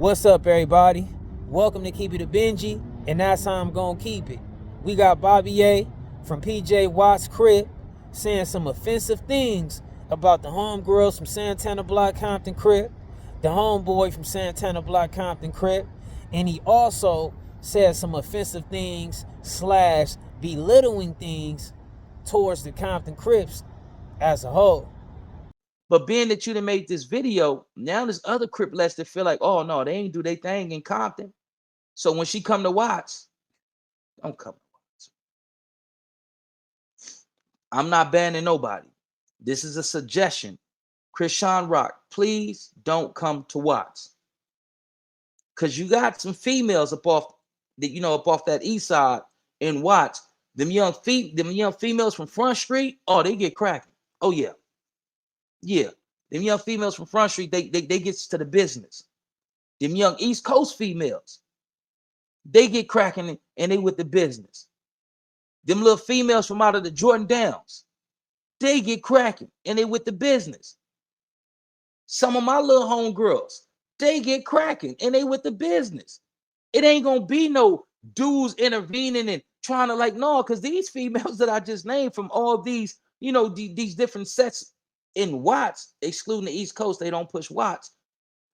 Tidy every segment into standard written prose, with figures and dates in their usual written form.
What's up, everybody? Welcome to Keep It a Benji, and that's how I'm gonna keep it. We got Bobby A from PJ Watts Crip saying some offensive things about the homegirls from Santana Block Compton Crip, the homeboy from Santana Block Compton Crip, and he also said some offensive things / belittling things towards the Compton Crips as a whole. But being that you done made this video, now there's other Criplets that feel like, oh no, they ain't do their thing in Compton. So when she come to Watts, don't come to Watts. I'm not banning nobody. This is a suggestion. Krishan Rock, please don't come to Watts. Cause you got some females up off that east side in Watts. Them young females from Front Street, oh, they get cracking. Oh yeah. Yeah. Them young females from Front Street, they get to the business. Them young East Coast females, they get cracking and they with the business. Them little females from out of the Jordan Downs, they get cracking and they with the business. Some of my little homegirls, they get cracking and they with the business. It ain't gonna be no dudes intervening and trying to no, because these females that I just named from all these, these different sets in Watts, excluding the East Coast, they don't push Watts,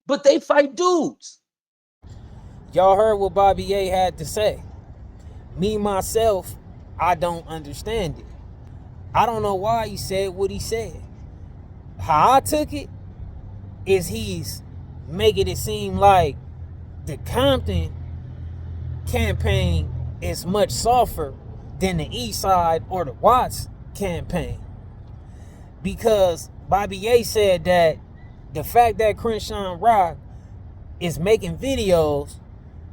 but they fight dudes. Y'all heard what Bobby A had to say. Me, myself, I don't understand it. I don't know why he said what he said. How I took it is he's making it seem like the Compton campaign is much softer than the East Side or the Watts campaign. Because Bobby A said that the fact that Krishan Rock is making videos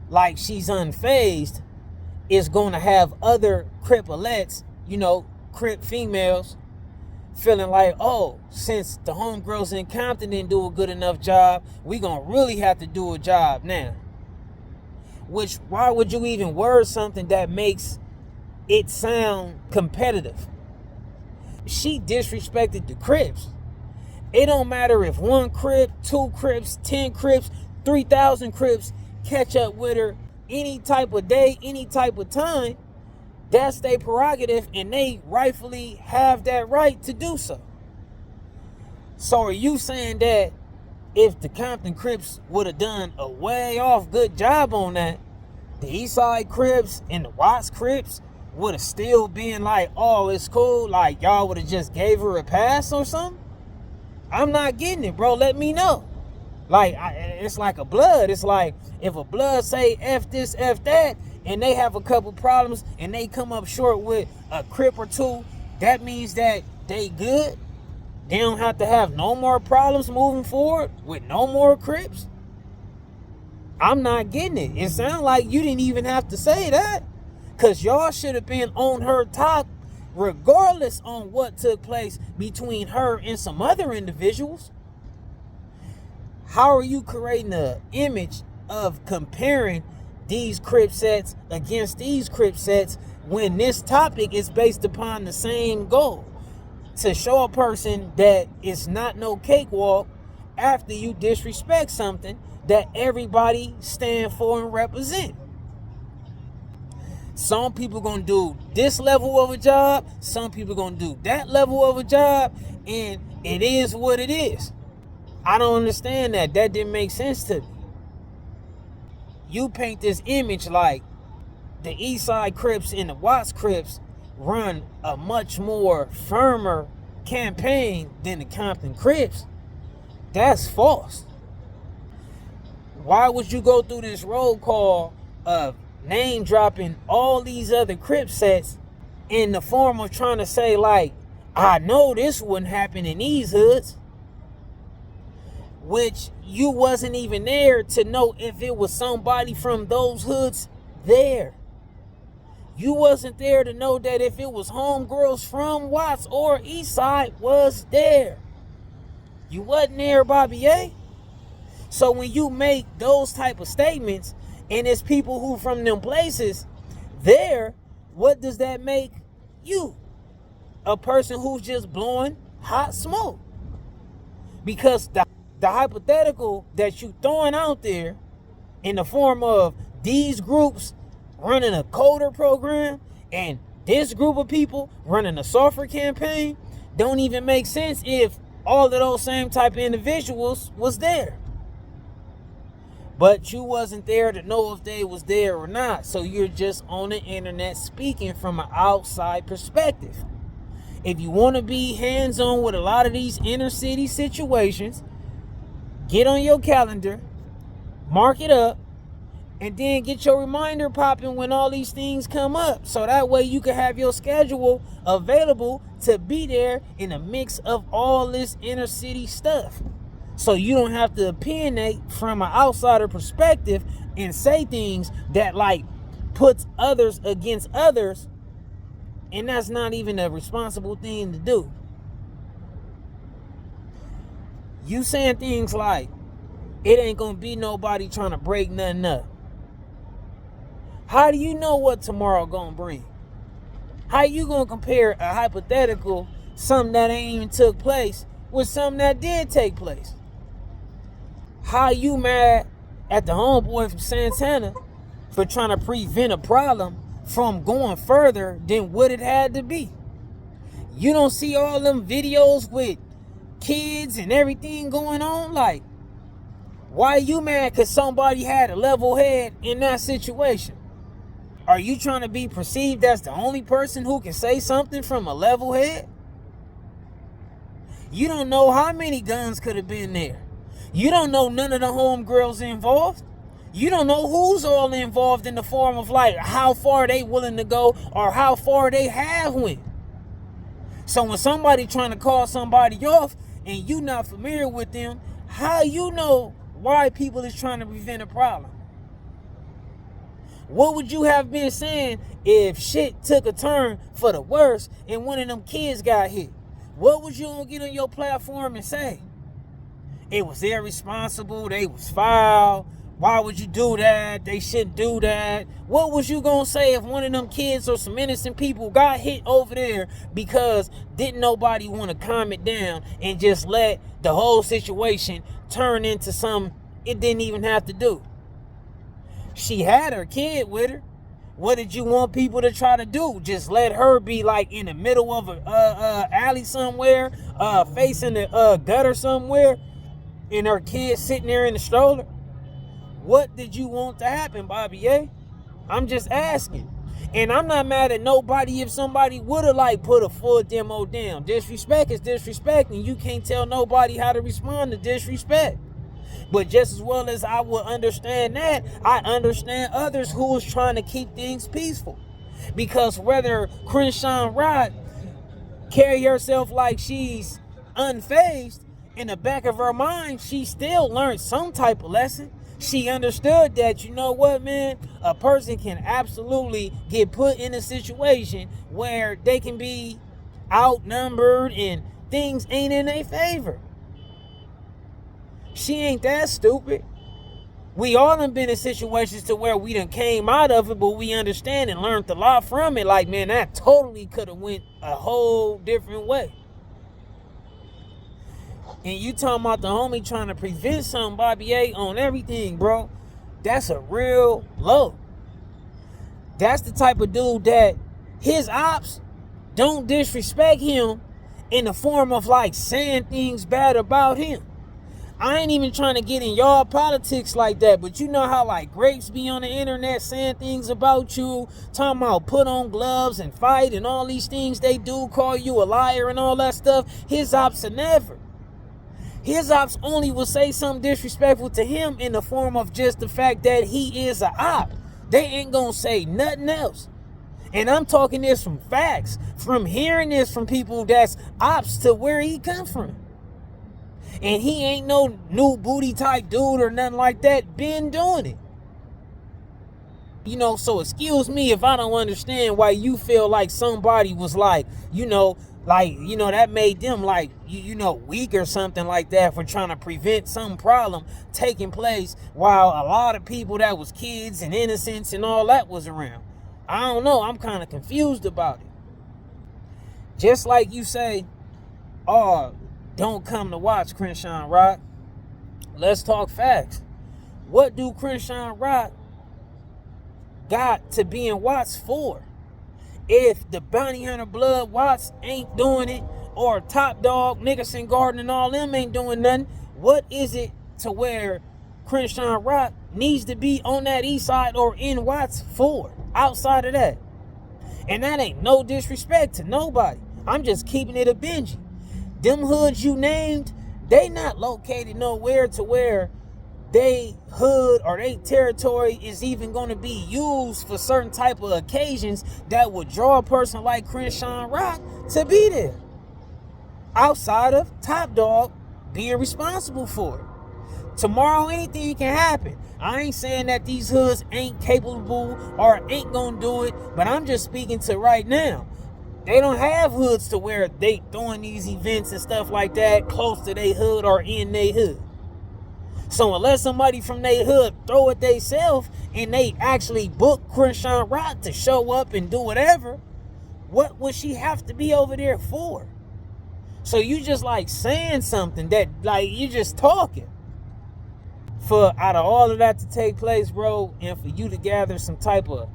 like she's unfazed is going to have other Cripolettes, Crip females, feeling like, oh, since the homegirls in Compton didn't do a good enough job, we going to really have to do a job now. Which, why would you even word something that makes it sound competitive? She disrespected the Crips. It don't matter if 1 Crip, 2 Crips, 10 Crips, 3,000 Crips catch up with her any type of day, any type of time. That's their prerogative, and they rightfully have that right to do so. So are you saying that if the Compton Crips would have done a way off good job on that, the Eastside Crips and the Watts Crips would have still been like, oh, it's cool, like y'all would have just gave her a pass or something? I'm not getting it, bro. Let me know. It's like a blood. It's like if a blood say F this, F that, and they have a couple problems and they come up short with a Crip or 2, that means that they good. They don't have to have no more problems moving forward with no more Crips. I'm not getting it. It sounds like you didn't even have to say that, because y'all should have been on her top regardless on what took place between her and some other individuals. How are you creating an image of comparing these Crip sets against these Crip sets when this topic is based upon the same goal? To show a person that it's not no cakewalk after you disrespect something that everybody stand for and represent. Some people gonna do this level of a job, some people gonna do that level of a job, and it is what it is. I don't understand that. That didn't make sense to me. You paint this image like the Eastside Crips and the Watts Crips run a much more firmer campaign than the Compton Crips. That's false. Why would you go through this roll call of name dropping all these other Crip sets in the form of trying to say, like, I know this wouldn't happen in these hoods, which you wasn't even there to know if it was somebody from those hoods there. You wasn't there to know that if it was homegirls from Watts or Eastside was there. You wasn't there, Bobby A. So when you make those type of statements and it's people who from them places there, what does that make you? A person who's just blowing hot smoke. Because the hypothetical that you throwing out there in the form of these groups running a coder program and this group of people running a software campaign don't even make sense if all of those same type of individuals was there. But you wasn't there to know if they was there or not. So you're just on the internet speaking from an outside perspective. If you want to be hands-on with a lot of these inner city situations, get on your calendar, mark it up, and then get your reminder popping when all these things come up. So that way you can have your schedule available to be there in a mix of all this inner city stuff. So you don't have to opinionate from an outsider perspective and say things that like puts others against others. And that's not even a responsible thing to do. You saying things like, it ain't gonna be nobody trying to break nothing up. How do you know what tomorrow gonna bring? How you gonna compare a hypothetical, something that ain't even took place, with something that did take place? How you mad at the homeboy from Santana for trying to prevent a problem from going further than what it had to be? You don't see all them videos with kids and everything going on? Like, why you mad because somebody had a level head in that situation? Are you trying to be perceived as the only person who can say something from a level head? You don't know how many guns could have been there. You don't know none of the homegirls involved. You don't know who's all involved in the form of like how far they willing to go or how far they have went. So when somebody trying to call somebody off and you not familiar with them, how you know why people is trying to prevent a problem? What would you have been saying if shit took a turn for the worse and one of them kids got hit? What would you gonna get on your platform and say? It was irresponsible, they was foul, why would you do that? They shouldn't do that. What was you gonna say if one of them kids or some innocent people got hit over there because didn't nobody want to calm it down and just let the whole situation turn into something it didn't even have to do? She had her kid with her. What did you want people to try to do? Just let her be like in the middle of a alley somewhere, facing the gutter somewhere, and her kid sitting there in the stroller? What did you want to happen, Bobby A? I'm just asking. And I'm not mad at nobody if somebody would have like put a full demo down. Disrespect is disrespect, and you can't tell nobody how to respond to disrespect. But just as well as I would understand that, I understand others who is trying to keep things peaceful. Because whether Crenshaw Rod carry herself like she's unfazed, in the back of her mind, she still learned some type of lesson. She understood that, you know what, man, a person can absolutely get put in a situation where they can be outnumbered and things ain't in their favor. She ain't that stupid. We all done been in situations to where we done came out of it, but we understand and learned a lot from it. Like, man, that totally could have went a whole different way. And you talking about the homie trying to prevent something, Bobby A, on everything, bro. That's a real low. That's the type of dude that his ops don't disrespect him in the form of like saying things bad about him. I ain't even trying to get in y'all politics like that, but you know how like grapes be on the internet saying things about you, talking about put on gloves and fight and all these things they do, call you a liar and all that stuff. His ops are never. His ops only will say something disrespectful to him in the form of just the fact that he is an op. They ain't gonna say nothing else. And I'm talking this from facts, from hearing this from people that's ops to where he come from. And he ain't no new booty type dude or nothing like that, been doing it. You know, so excuse me if I don't understand why you feel like somebody was like, that made them like, weak or something like that for trying to prevent some problem taking place while a lot of people that was kids and innocents and all that was around. I don't know, I'm kind of confused about it. Just like you say, don't come to watch Crenshaw Rock. Let's talk facts. What do Crenshaw Rock got to be in Watts for? If the Bounty Hunter Blood Watts ain't doing it, or Top Dog, Nickerson Garden, and all them ain't doing nothing, what is it to where Crenshaw Rock needs to be on that east side or in Watts for? Outside of that. And that ain't no disrespect to nobody. I'm just keeping it a Benji. Them hoods you named, they not located nowhere to where they hood or they territory is even going to be used for certain type of occasions that would draw a person like Crenshaw Rock to be there. Outside of Top Dog being responsible for it. Tomorrow, anything can happen. I ain't saying that these hoods ain't capable or ain't gonna do it, but I'm just speaking to right now. They don't have hoods to where they throwing these events and stuff like that close to their hood or in their hood. So unless somebody from their hood throw it theyself and they actually book Crenshaw Rock to show up and do whatever, what would she have to be over there for? So you just like saying something that like you just talking. For out of all of that to take place, bro, and for you to gather some type of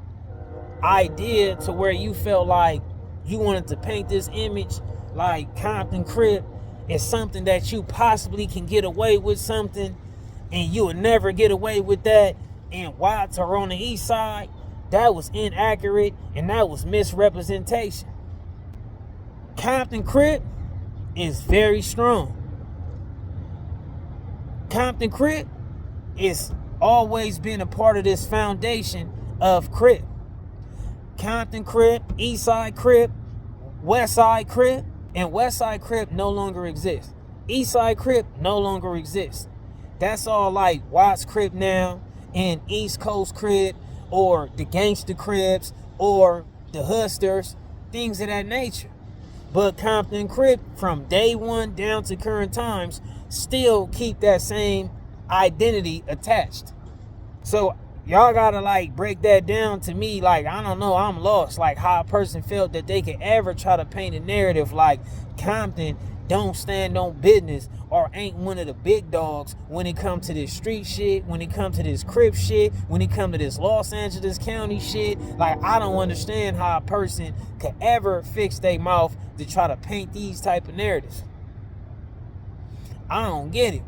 idea to where you felt like you wanted to paint this image like Compton Crip is something that you possibly can get away with something and you would never get away with that, and Watts are on the east side, that was inaccurate and that was misrepresentation. Compton Crip is very strong. Compton Crip is always been a part of this foundation of Crip. Compton Crip, East Side Crip, West Side Crip, and West Side Crip no longer exists. East Side Crip no longer exists. That's all like Watts Crip now, and East Coast Crip, or the Gangster Crips, or the Hustlers, things of that nature. But Compton Crip, from day one down to current times, still keep that same identity attached. So y'all gotta like break that down to me. Like, I don't know, I'm lost. Like how a person felt that they could ever try to paint a narrative like Compton don't stand on business or ain't one of the big dogs when it comes to this street shit, when it comes to this Crip shit, when it comes to this Los Angeles County shit. Like, I don't understand how a person could ever fix their mouth to try to paint these type of narratives. I don't get it.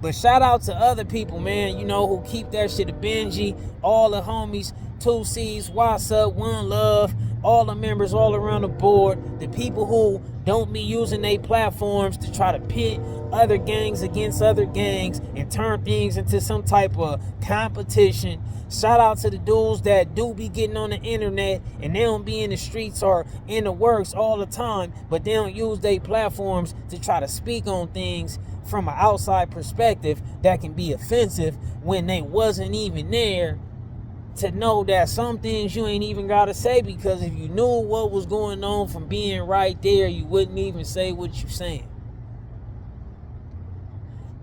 But shout out to other people, man, you know, who keep that shit a Benji, all the homies, 2C's, What's Up, One Love, all the members all around the board, the people who don't be using their platforms to try to pit other gangs against other gangs and turn things into some type of competition. Shout out to the dudes that do be getting on the internet and they don't be in the streets or in the works all the time, but they don't use their platforms to try to speak on things from an outside perspective that can be offensive when they wasn't even there to know that some things you ain't even gotta say, because if you knew what was going on from being right there, you wouldn't even say what you're saying.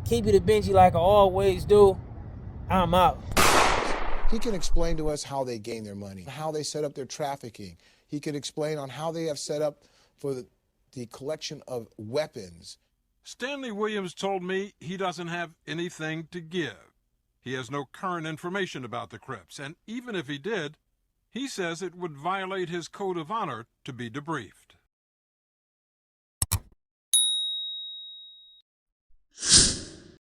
Keep it a Benji like I always do. I'm out. He can explain to us how they gain their money, how they set up their trafficking. He can explain on how they have set up for the collection of weapons. Stanley Williams told me he doesn't have anything to give. He has no current information about the Crips, and even if he did, he says it would violate his code of honor to be debriefed.